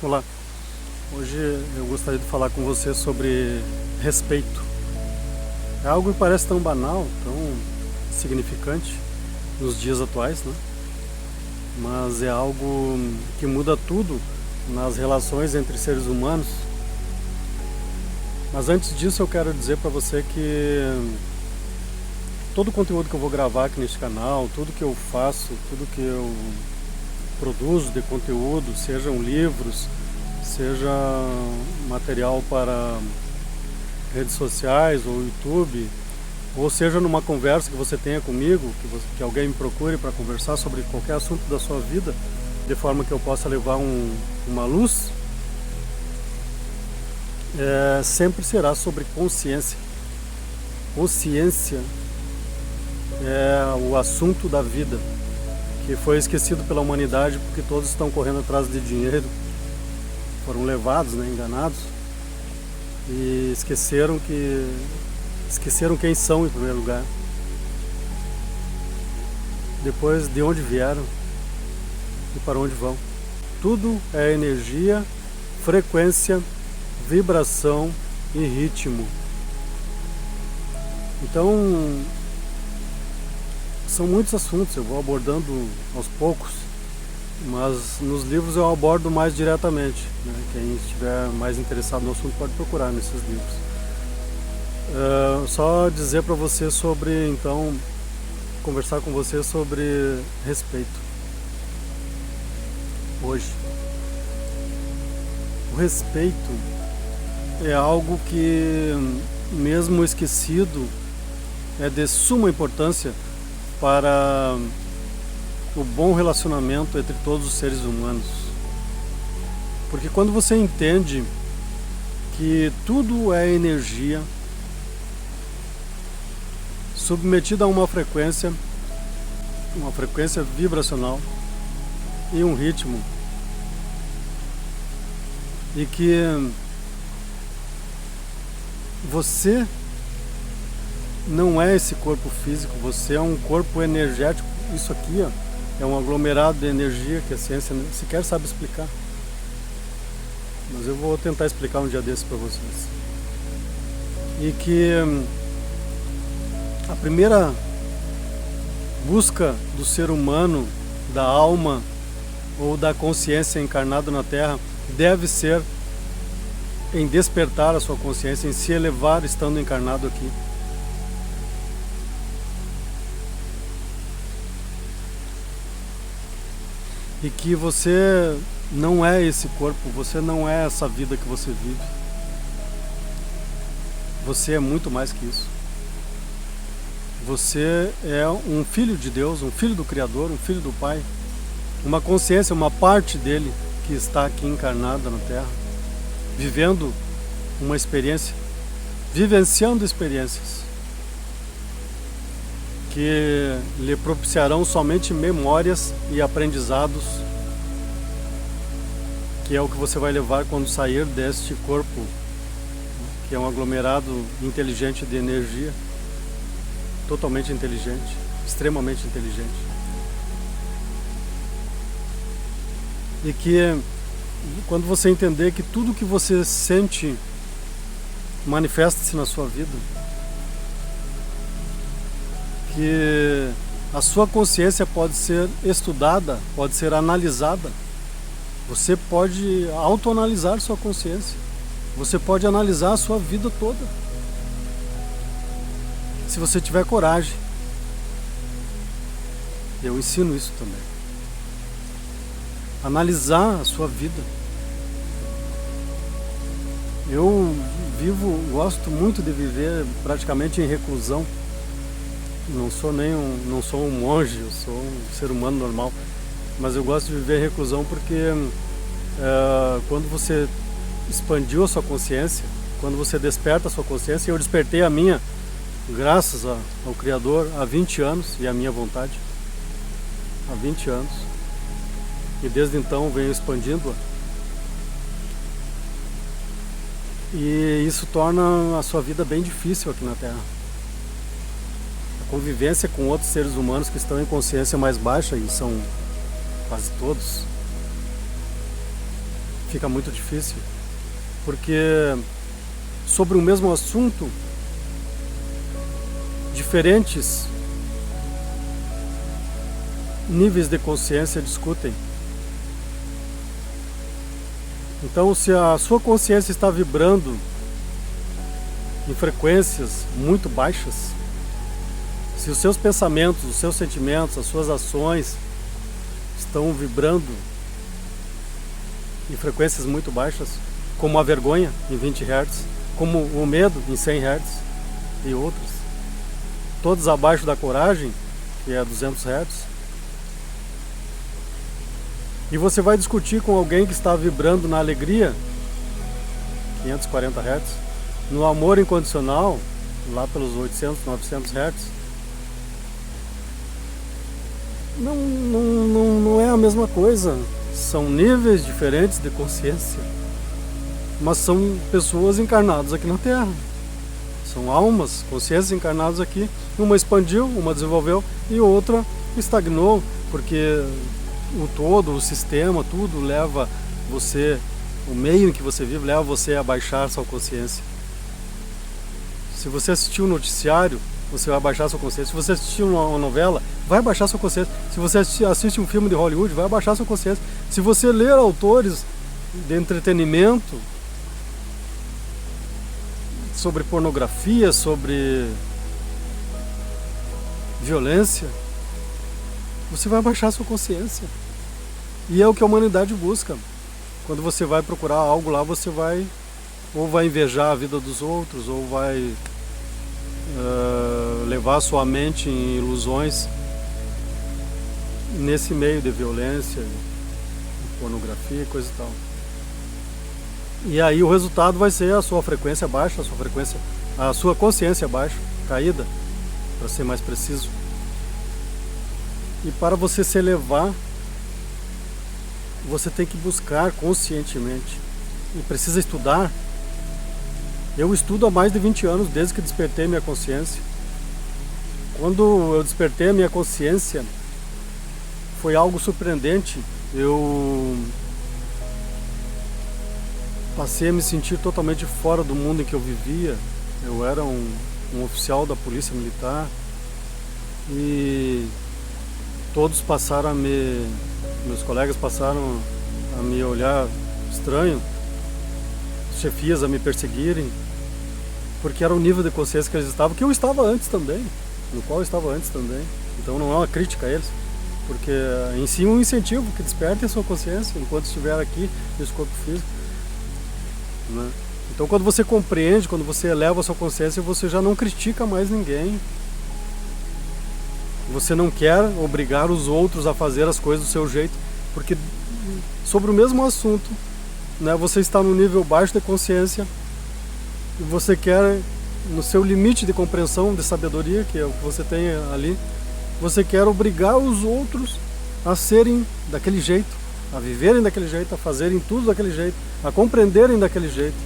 Olá, hoje eu gostaria de falar com você sobre respeito. É algo que parece tão banal, tão significante nos dias atuais, né? Mas é algo que muda tudo nas relações entre seres humanos. Mas antes disso eu quero dizer para você que todo o conteúdo que eu vou gravar aqui neste canal, tudo que eu faço, tudo que eu produzo de conteúdo, sejam livros, seja material para redes sociais ou YouTube, ou seja numa conversa que você tenha comigo, que alguém me procure para conversar sobre qualquer assunto da sua vida, de forma que eu possa levar uma luz, sempre será sobre consciência. Consciência é o assunto da vida, que foi esquecido pela humanidade porque todos estão correndo atrás de dinheiro, foram levados, enganados, e esqueceram quem são em primeiro lugar, depois de onde vieram e para onde vão. Tudo é energia, frequência, vibração e ritmo. Então são muitos assuntos, eu vou abordando aos poucos, mas nos livros eu abordo mais diretamente, né? Quem estiver mais interessado no assunto pode procurar nesses livros. Só dizer para você sobre, então, conversar com você sobre respeito. Hoje, o respeito é algo que, mesmo esquecido, é de suma importância para o bom relacionamento entre todos os seres humanos. Porque quando você entende que tudo é energia submetida a uma frequência vibracional e um ritmo, e que você não é esse corpo físico, você é um corpo energético. Isso aqui, é um aglomerado de energia que a ciência sequer sabe explicar. Mas eu vou tentar explicar um dia desses para vocês. E que a primeira busca do ser humano, da alma ou da consciência encarnada na Terra, deve ser em despertar a sua consciência, em se elevar estando encarnado aqui. E que você não é esse corpo, você não é essa vida que você vive. Você é muito mais que isso. Você é um filho de Deus, um filho do Criador, um filho do Pai. Uma consciência, uma parte dele que está aqui encarnada na Terra, vivendo uma experiência, vivenciando experiências que lhe propiciarão somente memórias e aprendizados, que é o que você vai levar quando sair deste corpo, que é um aglomerado inteligente de energia, totalmente inteligente, extremamente inteligente. E que quando você entender que tudo que você sente manifesta-se na sua vida, que a sua consciência pode ser estudada, pode ser analisada. Você pode autoanalisar sua consciência. Você pode analisar a sua vida toda, se você tiver coragem. Eu ensino isso também. Analisar a sua vida. Eu gosto muito de viver praticamente em reclusão. Não sou um monge, eu sou um ser humano normal, mas eu gosto de viver em reclusão porque quando você expandiu a sua consciência, quando você desperta a sua consciência, eu despertei a minha, graças ao Criador, há 20 anos, e à minha vontade, há 20 anos, e desde então venho expandindo-a, e isso torna a sua vida bem difícil aqui na Terra. Convivência com outros seres humanos que estão em consciência mais baixa, e são quase todos, fica muito difícil, porque sobre o mesmo assunto, diferentes níveis de consciência discutem. Então, se a sua consciência está vibrando em frequências muito baixas, se os seus pensamentos, os seus sentimentos, as suas ações estão vibrando em frequências muito baixas, como a vergonha em 20 Hz, como o medo em 100 Hz e outras, todos abaixo da coragem, que é 200 Hz, e você vai discutir com alguém que está vibrando na alegria, 540 Hz, no amor incondicional, lá pelos 800, 900 Hz, não é a mesma coisa. São níveis diferentes de consciência, mas são pessoas encarnadas aqui na Terra. São almas, consciências encarnadas aqui. Uma expandiu, uma desenvolveu e outra estagnou, porque o todo, o sistema, tudo leva você, o meio em que você vive, leva você a baixar sua consciência. Se você assistir um noticiário, você vai baixar sua consciência. Se você assistir uma novela, vai baixar sua consciência. Se você assiste um filme de Hollywood, vai baixar sua consciência. Se você ler autores de entretenimento sobre pornografia, sobre violência, você vai baixar sua consciência. E é o que a humanidade busca. Quando você vai procurar algo lá, você vai ou vai invejar a vida dos outros, ou vai levar sua mente em ilusões nesse meio de violência, pornografia, coisa e tal. E aí o resultado vai ser a sua frequência baixa, a sua consciência baixa, caída, para ser mais preciso. E para você se elevar, você tem que buscar conscientemente. E precisa estudar. Eu estudo há mais de 20 anos, desde que despertei minha consciência. Quando eu despertei a minha consciência, foi algo surpreendente. Eu passei a me sentir totalmente fora do mundo em que eu vivia. Eu era um oficial da polícia militar e todos passaram a meus colegas passaram a me olhar estranho, chefias a me perseguirem, porque era o nível de consciência que eles estavam, que eu estava antes também, no qual eu estava antes também. Então não é uma crítica a eles, porque em si um incentivo que desperte a sua consciência enquanto estiver aqui nesse corpo físico, né? Então quando você compreende, quando você eleva a sua consciência, você já não critica mais ninguém. Você não quer obrigar os outros a fazer as coisas do seu jeito, porque sobre o mesmo assunto, né, você está no nível baixo de consciência e você quer, no seu limite de compreensão, de sabedoria, que é o que você tem ali, você quer obrigar os outros a serem daquele jeito, a viverem daquele jeito, a fazerem tudo daquele jeito, a compreenderem daquele jeito,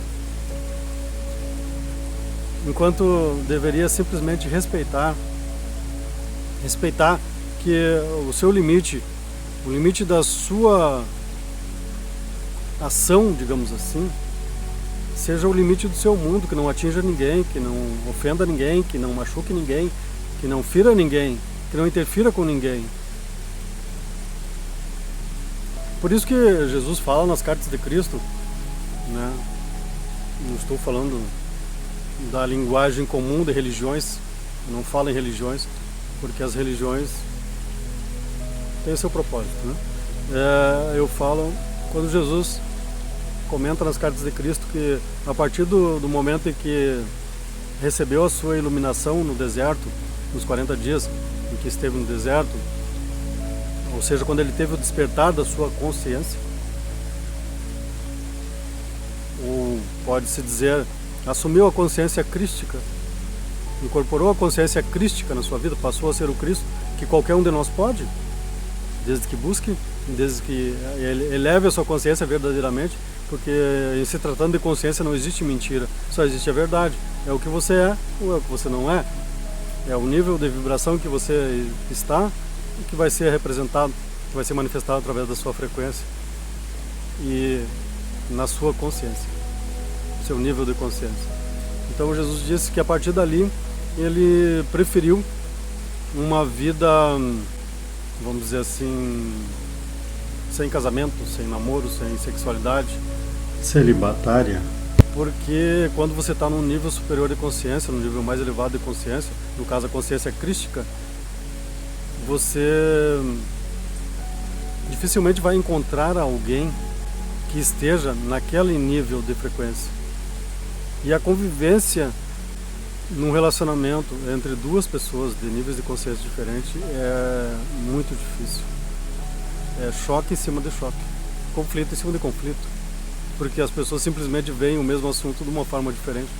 enquanto deveria simplesmente respeitar que o seu limite, o limite da sua ação, digamos assim, seja o limite do seu mundo, que não atinja ninguém, que não ofenda ninguém, que não machuque ninguém, que não fira ninguém, que não interfira com ninguém. Por isso que Jesus fala nas cartas de Cristo, né? Não estou falando da linguagem comum de religiões, não falo em religiões, porque as religiões têm seu propósito, né? Eu falo, quando Jesus comenta nas cartas de Cristo que a partir do momento em que recebeu a sua iluminação no deserto, nos 40 dias em que esteve no deserto, ou seja, quando ele teve o despertar da sua consciência, ou pode-se dizer, assumiu a consciência crística, incorporou a consciência crística na sua vida, passou a ser o Cristo, que qualquer um de nós pode, desde que busque, desde que eleve a sua consciência verdadeiramente, porque em se tratando de consciência não existe mentira, só existe a verdade. É o que você é ou é o que você não é. É o nível de vibração que você está que vai ser representado, que vai ser manifestado através da sua frequência. E na sua consciência, seu nível de consciência. Então Jesus disse que a partir dali ele preferiu uma vida, vamos dizer assim, sem casamento, sem namoro, sem sexualidade, celibatária. porque quando você está num nível superior de consciência, num nível mais elevado de consciência, no caso a consciência crística, você dificilmente vai encontrar alguém que esteja naquele nível de frequência. E a convivência num relacionamento entre duas pessoas de níveis de consciência diferentes é muito difícil. É choque em cima de choque, conflito em cima de conflito, porque as pessoas simplesmente veem o mesmo assunto de uma forma diferente,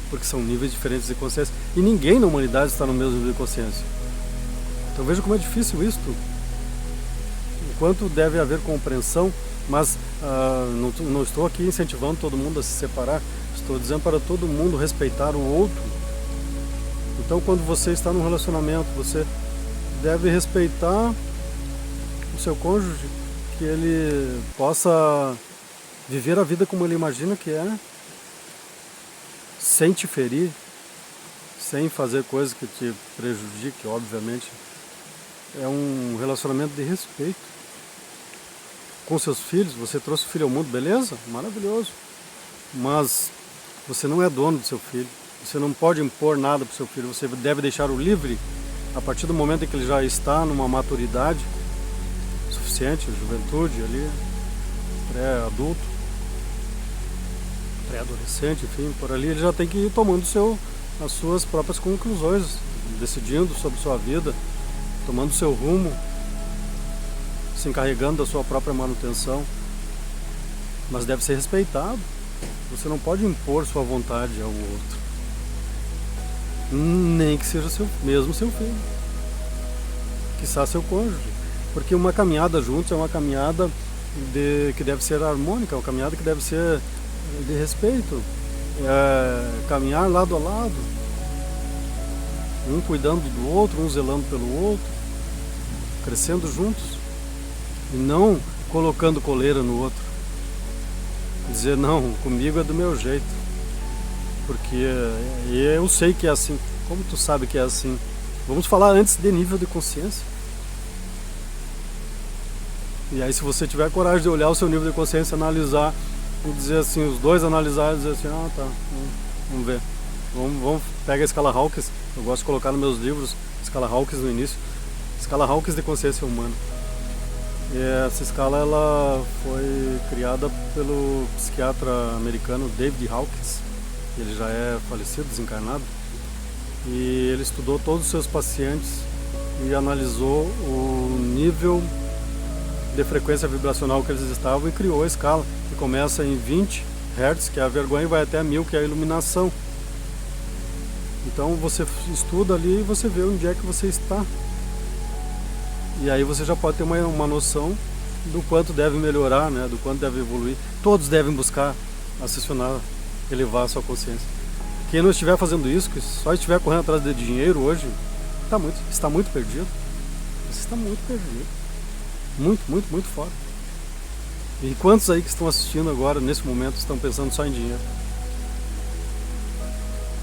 porque são níveis diferentes de consciência, e ninguém na humanidade está no mesmo nível de consciência. Então veja como é difícil isto, o quanto deve haver compreensão, mas não estou aqui incentivando todo mundo a se separar, estou dizendo para todo mundo respeitar o outro. Então quando você está num relacionamento, você deve respeitar o seu cônjuge, que ele possa viver a vida como ele imagina que é, sem te ferir, sem fazer coisas que te prejudiquem, obviamente. É um relacionamento de respeito. Com seus filhos, você trouxe o filho ao mundo, beleza? Maravilhoso. Mas você não é dono do seu filho. Você não pode impor nada para o seu filho. Você deve deixá-lo livre a partir do momento em que ele já está numa maturidade suficiente, juventude ali, pré-adulto, pré-adolescente, enfim, por ali ele já tem que ir tomando as suas próprias conclusões, decidindo sobre sua vida, tomando seu rumo, se encarregando da sua própria manutenção, mas deve ser respeitado. Você não pode impor sua vontade ao outro, nem que seja mesmo seu filho, quiçá seu cônjuge, porque uma caminhada juntos é uma caminhada que deve ser harmônica, uma caminhada que deve ser de respeito, caminhar lado a lado, um cuidando do outro, um zelando pelo outro, crescendo juntos, e não colocando coleira no outro, dizer não, comigo é do meu jeito, porque eu sei que é assim. Como tu sabe que é assim? Vamos falar antes de nível de consciência. E aí se você tiver coragem de olhar o seu nível de consciência, analisar e dizer assim, os dois analisarem e dizer assim, tá, vamos ver. Vamos pega a escala Hawkins, eu gosto de colocar nos meus livros escala Hawkins no início, escala Hawkins de consciência humana. E essa escala ela foi criada pelo psiquiatra americano David Hawkins, ele já é falecido, desencarnado, e ele estudou todos os seus pacientes e analisou o nível de frequência vibracional que eles estavam e criou a escala, que começa em 20 Hz, que é a vergonha, e vai até 1000, que é a iluminação. Então você estuda ali e você vê onde é que você está. E aí você já pode ter uma noção do quanto deve melhorar, né? Do quanto deve evoluir. Todos devem buscar ascensionar, elevar a sua consciência. Quem não estiver fazendo isso, que só estiver correndo atrás de dinheiro hoje, está muito perdido. Você está muito perdido. Muito, muito, muito fora. E quantos aí que estão assistindo agora, nesse momento, estão pensando só em dinheiro?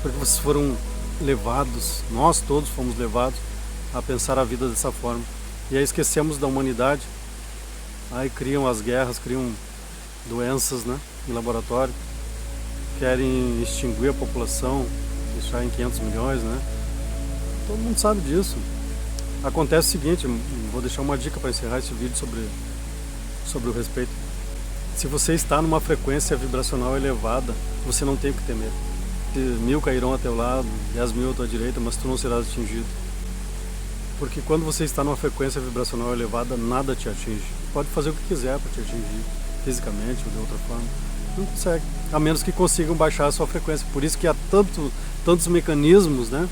Porque vocês foram levados, nós todos fomos levados a pensar a vida dessa forma. E aí esquecemos da humanidade. Aí criam as guerras, criam doenças, né, em laboratório. Querem extinguir a população, deixar em 500 milhões, né? Todo mundo sabe disso. Acontece o seguinte, vou deixar uma dica para encerrar esse vídeo sobre o respeito. Se você está numa frequência vibracional elevada, você não tem o que temer. 1000 cairão a teu lado, 10.000 à tua direita, mas tu não serás atingido. Porque quando você está numa frequência vibracional elevada, nada te atinge. Pode fazer o que quiser para te atingir, fisicamente ou de outra forma. Não consegue, a menos que consigam baixar a sua frequência. Por isso que há tantos mecanismos, né,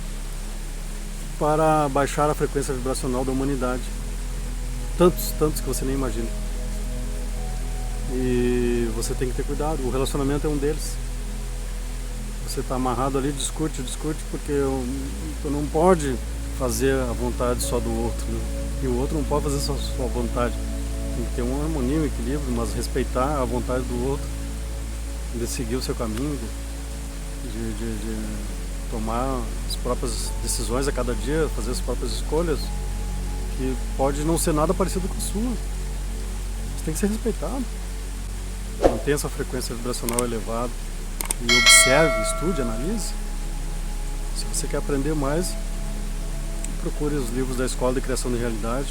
para baixar a frequência vibracional da humanidade. Tantos que você nem imagina. E você tem que ter cuidado, o relacionamento é um deles. Você está amarrado ali, discute, porque tu não pode fazer a vontade só do outro, né? E o outro não pode fazer só a sua vontade. Tem que ter uma harmonia, um equilíbrio, mas respeitar a vontade do outro de seguir o seu caminho, de tomar as próprias decisões a cada dia, fazer as próprias escolhas, que pode não ser nada parecido com a sua. Você tem que ser respeitado. Mantenha essa frequência vibracional elevada e observe, estude, analise. Se você quer aprender mais, procure os livros da Escola de Criação de Realidade,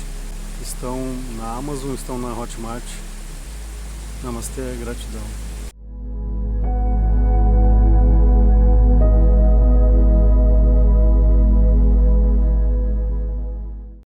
que estão na Amazon, estão na Hotmart. Namastê, gratidão.